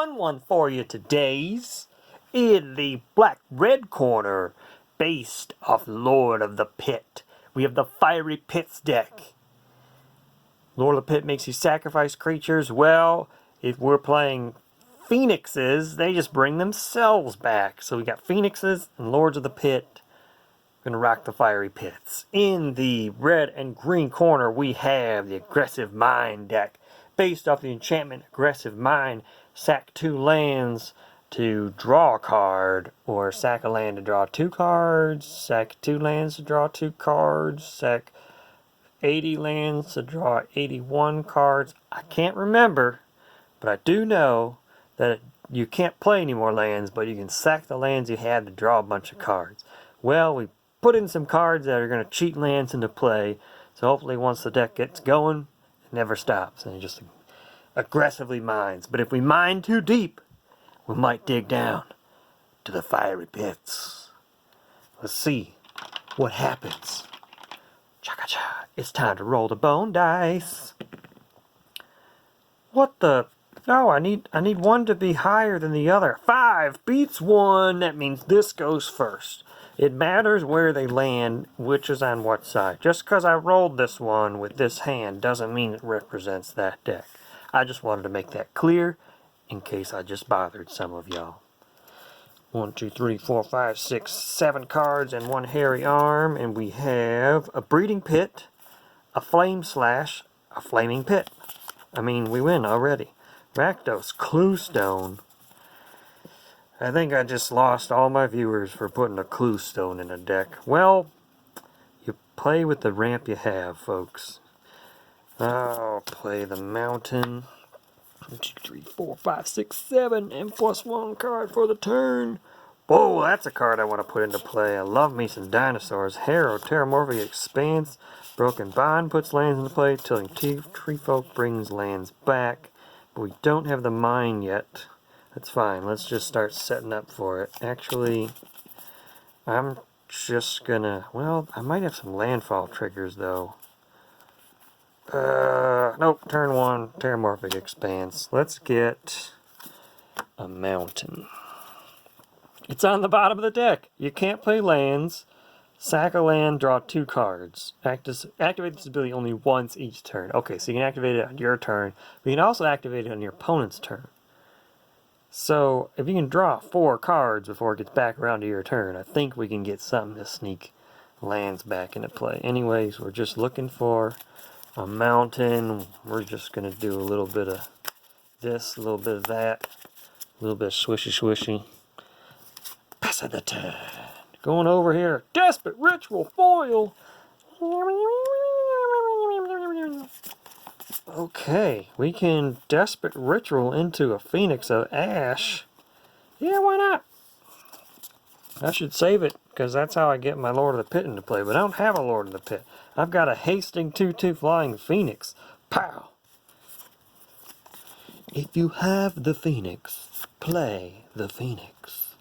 fun one for you today's in the black-red corner, based off Lord of the Pit. We have the Fiery Pits deck. Lord of the Pit makes you sacrifice creatures. Well, if we're playing Phoenixes, they just bring themselves back. So we got Phoenixes and Lords of the Pit. Gonna rock the Fiery Pits. In the red and green corner, we have the Aggressive Mind deck. Based off the enchantment Aggressive Mind, sack 2 lands to draw a card, or sack a land to draw 2 cards, sack 2 lands to draw 2 cards, sack 80 lands to draw 81 cards. I can't remember, but I do know that you can't play any more lands, but you can sack the lands you had to draw a bunch of cards. Well, we put in some cards that are going to cheat lands into play, so hopefully once the deck gets going, it never stops, and it just aggressively mines. But if we mine too deep, we might dig down to the Fiery Pits. Let's see what happens. Cha-cha-cha. It's time to roll the bone dice. What the? Oh, I need one to be higher than the other. 5 beats 1. That means this goes first. It matters where they land, which is on what side. Just because I rolled this one with this hand doesn't mean it represents that deck. I just wanted to make that clear in case I just bothered some of y'all. 1, 2, 3, 4, 5, 6, 7 cards and 1 hairy arm. And we have a Breeding Pit, a Flame Slash, a Flaming Pit. I mean, we win already. Rakdos Cluestone. I think I just lost all my viewers for putting a Cluestone in a deck. Well, you play with the ramp you have, folks. I'll play the Mountain. 1, 2, 3, 4, 5, 6, 7, and +1 card for the turn. Whoa, that's a card I want to put into play. I love me some dinosaurs. Harrow, Terramorphic Expanse. Broken Bond puts lands into play. Tilting Tree Folk brings lands back. But we don't have the mine yet. That's fine. Let's just start setting up for it. Actually, I'm just gonna... Well, I might have some landfall triggers, though. Nope. Turn 1, Terramorphic Expanse. Let's get a Mountain. It's on the bottom of the deck. You can't play lands. Sack a land, draw 2 cards. Activate this ability only once each turn. Okay, so you can activate it on your turn, but you can also activate it on your opponent's turn. So, if you can draw 4 cards before it gets back around to your turn, I think we can get something to sneak lands back into play. Anyways, we're just looking for a Mountain. We're just going to do a little bit of this, a little bit of that, a little bit of swishy. Pass of the turn. Going over here. Desperate Ritual Foil. Okay, we can Desperate Ritual into a Phoenix of Ash. Yeah, why not? I should save it, because that's how I get my Lord of the Pit into play. But I don't have a Lord of the Pit. I've got a Hasting 2/2 Flying Phoenix. Pow! If you have the Phoenix, play the Phoenix.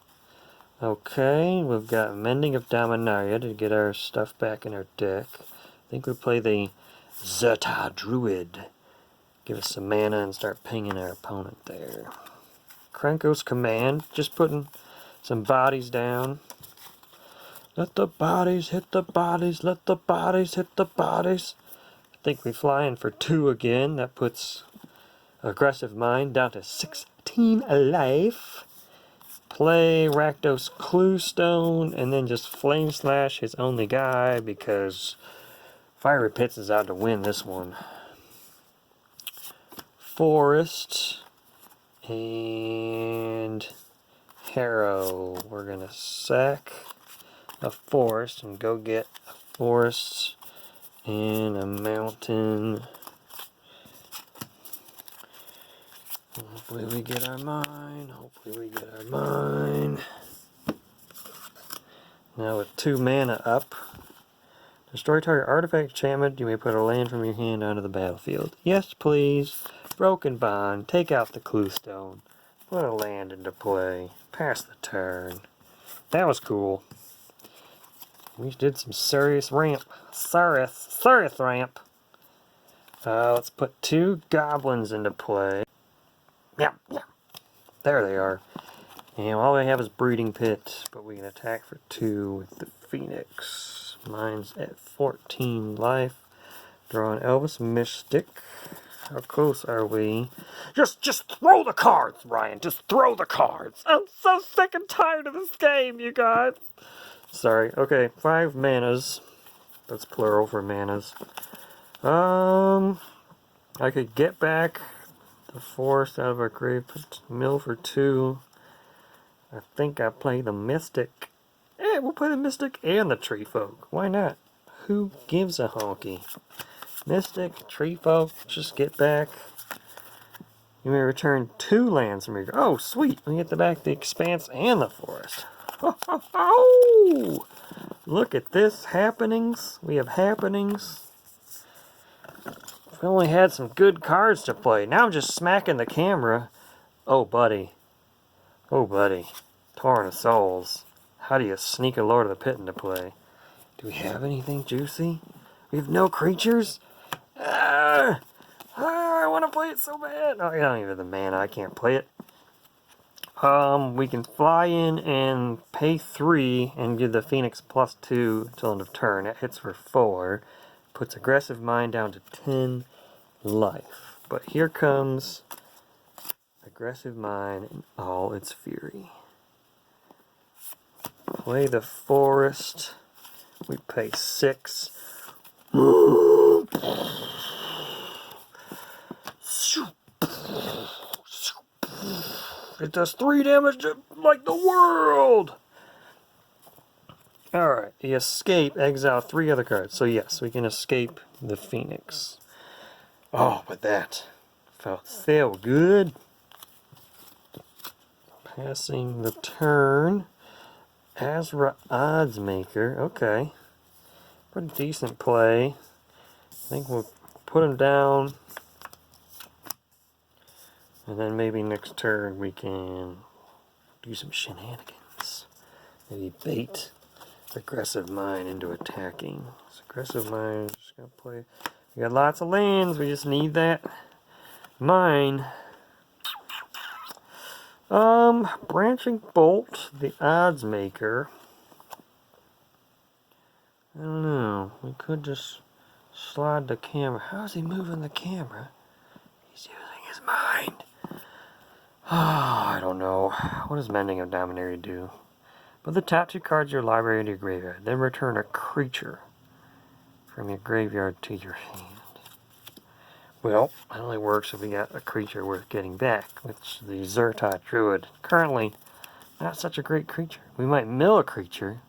Okay, we've got Mending of Dominaria to get our stuff back in our deck. I think we play the Zerta Druid. Give us some mana and start pinging our opponent there. Krenko's Command, just putting some bodies down. Let the bodies hit the bodies, let the bodies hit the bodies. I think we fly in for 2 again. That puts Aggressive Mind down to 16 alive. Play Rakdos Cluestone, and then just Flame Slash his only guy, because Fiery Pits is out to win this one. Forest and Harrow. We're going to sack a Forest and go get a Forest and a Mountain. Hopefully we get our mine. Now with 2 mana up. Destroy target artifact enchantment. You may put a land from your hand onto the battlefield. Yes, please. Broken Bond. Take out the Cluestone. Put a land into play. Pass the turn. That was cool. We did some serious ramp. Serious ramp. Let's put 2 goblins into play. Yeah. There they are. And all we have is Breeding Pit, but we can attack for 2 with the Phoenix. Mine's at 14 life. Draw an Elvis Mystic. How close are we? Just throw the cards, Ryan. Just throw the cards. I'm so sick and tired of this game, you guys. Sorry. Okay, 5 manas. That's plural for manas. I could get back the forest out of our grave, mill for 2. I think I play the Mystic. We'll play the Mystic and the Tree Folk. Why not? Who gives a honky? Mystic, Tree Folk, just get back. You may return 2 lands from your... Oh, sweet! We get back the Expanse and the Forest. Oh! Look at this happenings. We have happenings. We only had some good cards to play. Now I'm just smacking the camera. Oh, buddy. Oh, buddy. Torrent of Souls. How do you sneak a Lord of the Pit into play? Do we have anything juicy? We have no creatures? I want to play it so bad. Oh, I don't even have the mana. I can't play it. We can fly in and pay 3 and give the Phoenix +2 till end of turn. It hits for 4. Puts Aggressive Mind down to 10 life. But here comes Aggressive Mind in all its fury. Play the Forest. We pay 6. It does 3 damage like the world! Alright, the escape, exile 3 other cards. So yes, we can escape the Phoenix. Oh, but that felt so good. Passing the turn. Azra Oddsmaker. Okay. Pretty decent play. I think we'll put him down. And then maybe next turn we can do some shenanigans. Maybe bait Aggressive Mind into attacking. So Aggressive Mind, just gonna play. We got lots of lands, we just need that mine. Branching Bolt, the Odds Maker. I don't know. We could just slide the camera. How's he moving the camera? He's using his mind. I don't know. What does Mending of Dominaria do? Put the top 2 cards of your library into your graveyard. Then return a creature from your graveyard to your hand. Well, it only works if we got a creature worth getting back, which the Zertot Druid. Currently, not such a great creature. We might mill a creature.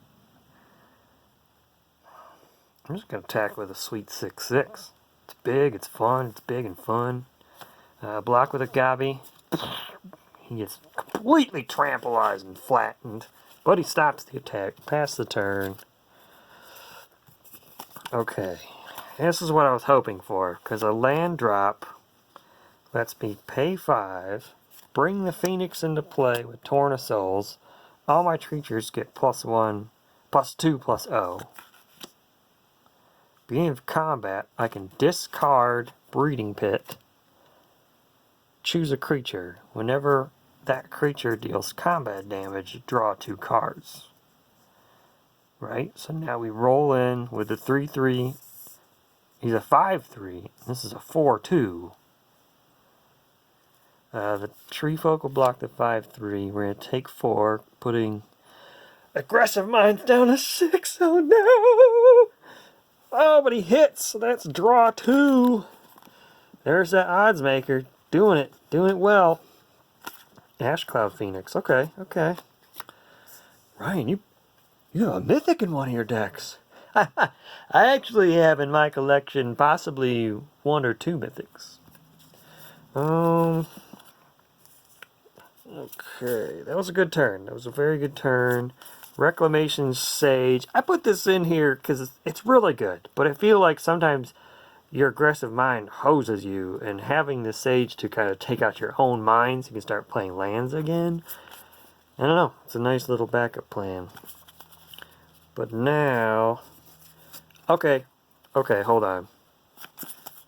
I'm just going to attack with a sweet 6/6. It's big, it's fun, it's big and fun. Block with a Gabi. He gets completely tramplized and flattened, but he stops the attack. Pass the turn. Okay, this is what I was hoping for, because a land drop lets me pay 5, bring the Phoenix into play with Torrent of Souls. All my creatures get +1, +2, +0. Beginning of combat, I can discard Breeding Pit, choose a creature. Whenever that creature deals combat damage, draw 2 cards. Right? So now we roll in with the 3/3. He's a 5/3. This is a 4/2. The Tree Folk will block the 5/3. We're going to take 4, putting Aggressive Minds down to 6. Oh no! Oh, but he hits, so that's draw 2. There's that Odds Maker. Doing it well. Ash Cloud Phoenix. Okay. Ryan, you have a mythic in one of your decks. I actually have in my collection possibly 1 or 2 mythics. Okay, that was a good turn. That was a very good turn. Reclamation Sage. I put this in here because it's really good, but I feel like sometimes your aggressive mind hoses you, and having the Sage to kind of take out your own mind so you can start playing lands again. I don't know. It's a nice little backup plan. But now... Okay, hold on.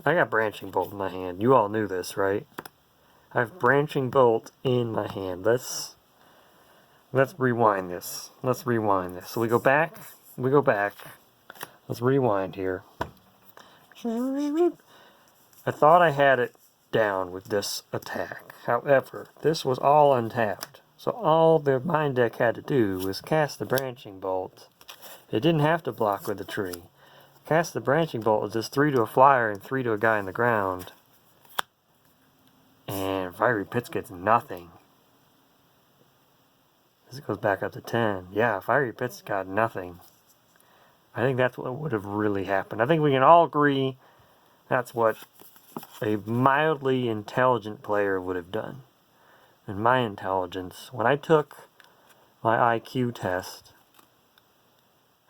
I got Branching Bolt in my hand. You all knew this, right? I have Branching Bolt in my hand. Let's rewind this. Let's rewind this. So we go back. We go back. Let's rewind here. I thought I had it down with this attack. However, this was all untapped. So all the mind deck had to do was cast the Branching Bolt. It didn't have to block with the tree. Cast the Branching Bolt with just 3 to a flyer and 3 to a guy in the ground. And Fiery Pits gets nothing. This goes back up to 10. Yeah, Fiery Pits got nothing. I think that's what would have really happened. I think we can all agree that's what a mildly intelligent player would have done. And my intelligence, when I took my IQ test,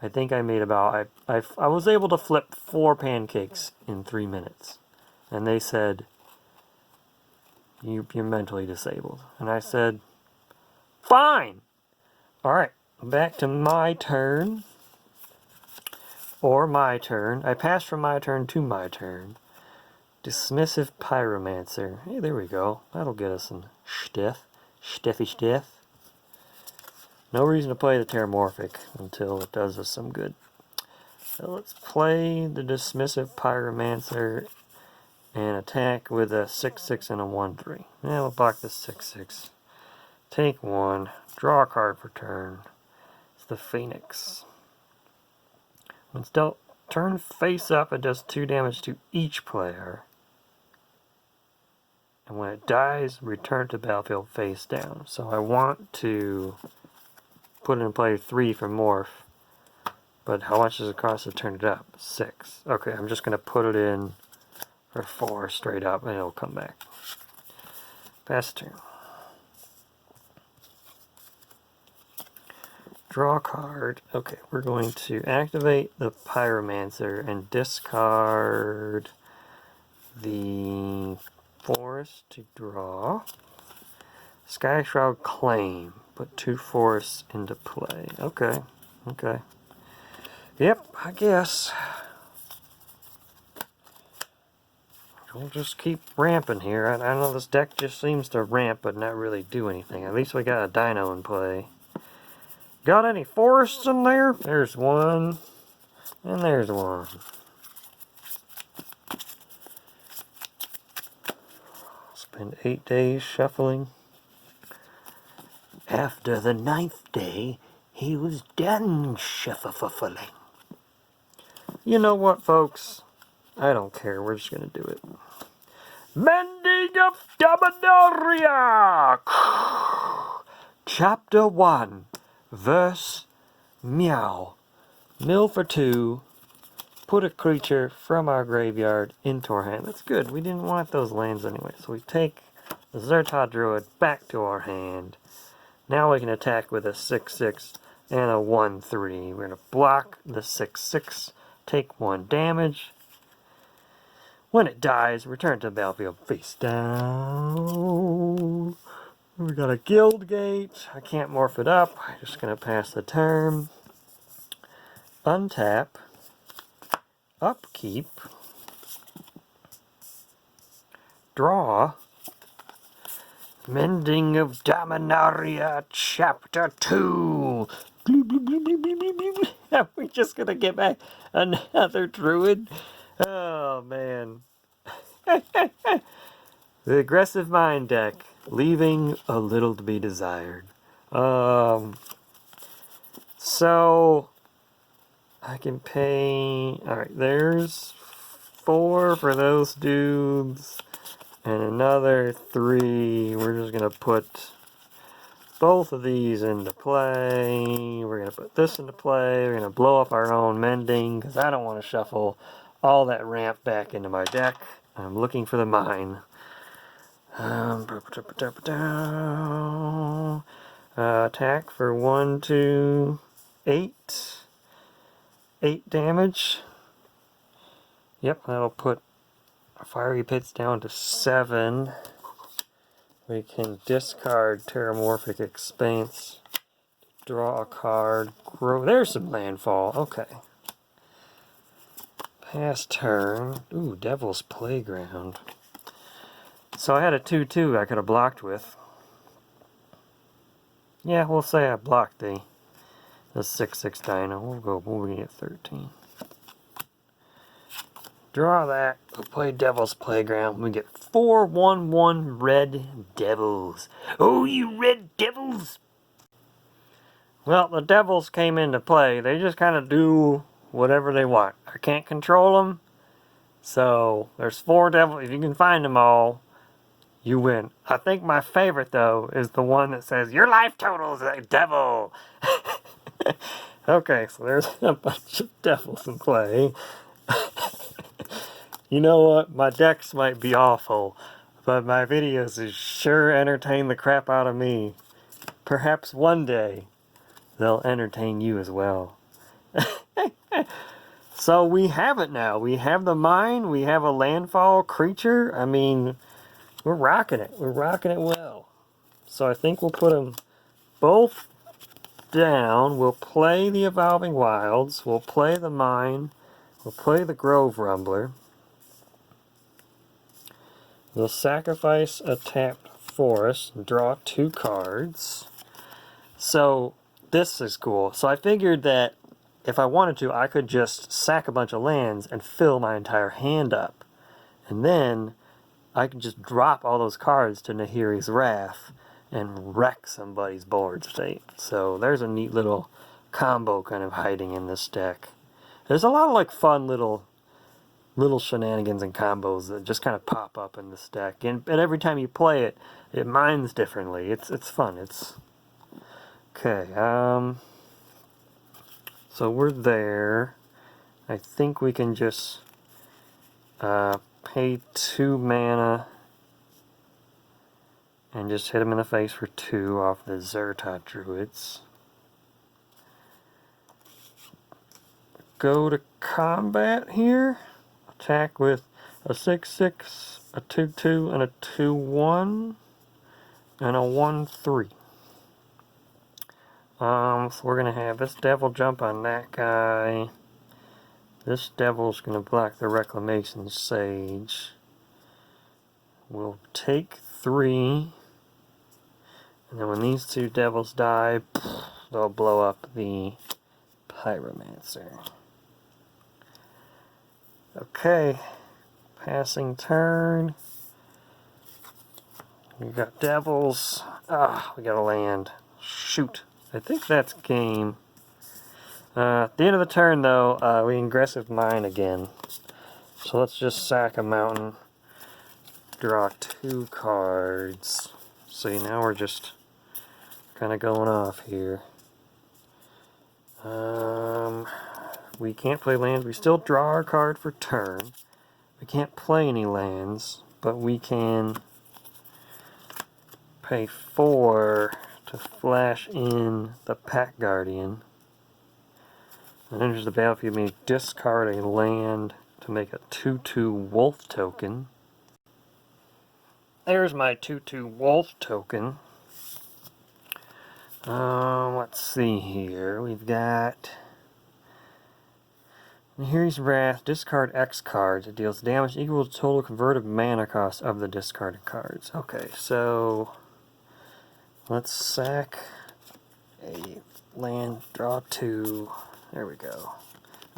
I think I made about, I was able to flip 4 pancakes in 3 minutes. And they said, you're mentally disabled. And I said, fine. All right, back to my turn. Or my turn. I passed from my turn to my turn. Dismissive Pyromancer. Hey, there we go. That'll get us some stiff. Stiffy stiff. No reason to play the Terramorphic until it does us some good. So let's play the Dismissive Pyromancer and attack with a 6/6 and a 1/3. Yeah, we'll block this 6/6. Take 1. Draw a card for turn. It's the Phoenix. When it's dealt, turn face up, it does 2 damage to each player. And when it dies, return to battlefield face down. So I want to put in play 3 for Morph. But how much does it cost to turn it up? 6. Okay, I'm just going to put it in for 4 straight up, and it'll come back. Pass turn. Draw a card. Okay, we're going to activate the Pyromancer and discard the Forest to draw. Sky Shroud Claim. Put 2 forests into play. Okay, okay. Yep, I guess. We'll just keep ramping here. I know this deck just seems to ramp but not really do anything. At least we got a Dino in play. Got any forests in there? There's 1. And there's 1. Spend 8 days shuffling. After the 9th day, he was done shuffling. You know what, folks? I don't care. We're just going to do it. Mending of Dominaria! Chapter 1. Verse Meow. Mill for 2. Put a creature from our graveyard into our hand. That's good. We didn't want those lands anyway. So we take the Zertod Druid back to our hand. Now we can attack with a 6/6 and a 1/3. We're going to block the 6/6. Take 1 damage. When it dies, return to the battlefield face down. We got a Guild Gate. I can't morph it up. I'm just going to pass the turn. Untap. Upkeep. Draw. Mending of Dominaria, Chapter 2. We're just going to get back another Druid. Oh, man. The aggressive mind deck, leaving a little to be desired. So I can pay. Alright, there's 4 for those dudes, and another 3. We're just gonna put both of these into play. We're gonna put this into play. We're gonna blow up our own mending, because I don't want to shuffle all that ramp back into my deck. I'm looking for the mine. Attack for 1, 2, 8. 8 damage. Yep, that'll put our Fiery Pits down to 7. We can discard Terramorphic Expanse. Draw a card. Grow. There's some landfall. Okay. Pass turn. Ooh, Devil's Playground. So I had a 2/2 I could have blocked with. Yeah, we'll say I blocked the 6/6 dino. We'll get 13. Draw that. We'll play Devil's Playground. We get 4/1/1 Red Devils. Oh, you Red Devils! Well, the Devils came into play. They just kind of do whatever they want. I can't control them. So, there's 4 Devils. If you can find them all, you win. I think my favorite, though, is the one that says, your life total is a devil. Okay, so there's a bunch of devils in play. You know what? My decks might be awful, but my videos is sure entertain the crap out of me. Perhaps one day, they'll entertain you as well. So we have it now. We have the mine. We have a landfall creature. I mean, we're rocking it. We're rocking it well. So I think we'll put them both down. We'll play the Evolving Wilds. We'll play the mine. We'll play the Grove Rumbler. We'll sacrifice a tapped forest and draw 2 cards. So this is cool. So I figured that if I wanted to, I could just sack a bunch of lands and fill my entire hand up. And then I could just drop all those cards to Nahiri's Wrath and wreck somebody's board state. So there's a neat little combo kind of hiding in this deck. There's a lot of like fun little shenanigans and combos that just kind of pop up in this deck. And every time you play it, it mines differently. It's fun. It's okay. So we're there. I think we can just pay 2 mana and just hit him in the face for 2 off the Zertot Druids. Go to combat here. Attack with a 6/6, a 2/2, and a 2/1, and a 1/3. So we're going to have this devil jump on that guy. This devil's going to block the Reclamation Sage. We'll take 3. And then when these 2 devils die, they'll blow up the Pyromancer. Okay. Passing turn. We got devils. We got a land. Shoot. I think that's game. At the end of the turn, though, we aggressive mine again. So let's just sack a mountain. Draw 2 cards. See, now we're just kind of going off here. We can't play lands. We still draw our card for turn. We can't play any lands, but we can pay 4 to flash in the Pack Guardian. And enters the battlefield, may discard a land to make a 2/2 wolf token. There's my 2/2 wolf token. Let's see here. We've got Nahiri's Wrath. Discard X cards. It deals damage equal to total converted mana cost of the discarded cards. Okay, so let's sack a land, draw 2. There we go.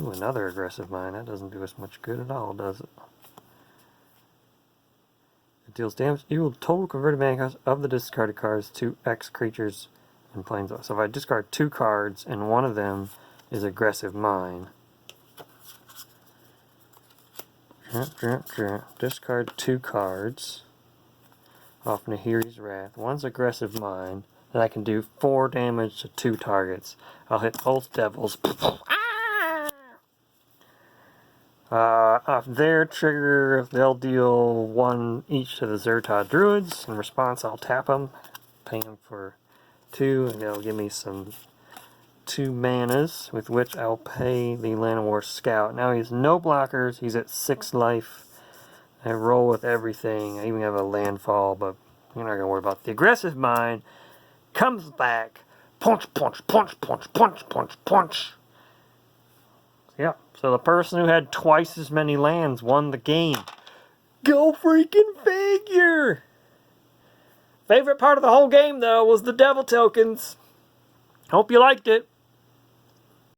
Ooh, another aggressive mine. That doesn't do us much good at all, does it? It deals damage equal to total converted mana cost of the discarded cards to X creatures and planeswalkers. So if I discard 2 cards and one of them is aggressive mine, discard 2 cards off Nahiri's Wrath. One's aggressive mine, and I can do 4 damage to 2 targets. I'll hit both devils. Off their trigger, they'll deal 1 each to the Zertot Druids. In response, I'll tap them, pay them for 2, and they'll give me some 2 manas, with which I'll pay the Llanowar Scout. Now he has no blockers, he's at 6 life. I roll with everything. I even have a landfall, but you're not going to worry about it. The aggressive mine comes back. Punch, punch, punch, punch, punch, punch, punch. Yeah, so the person who had twice as many lands won the game. Go freaking figure! Favorite part of the whole game, though, was the devil tokens. Hope you liked it.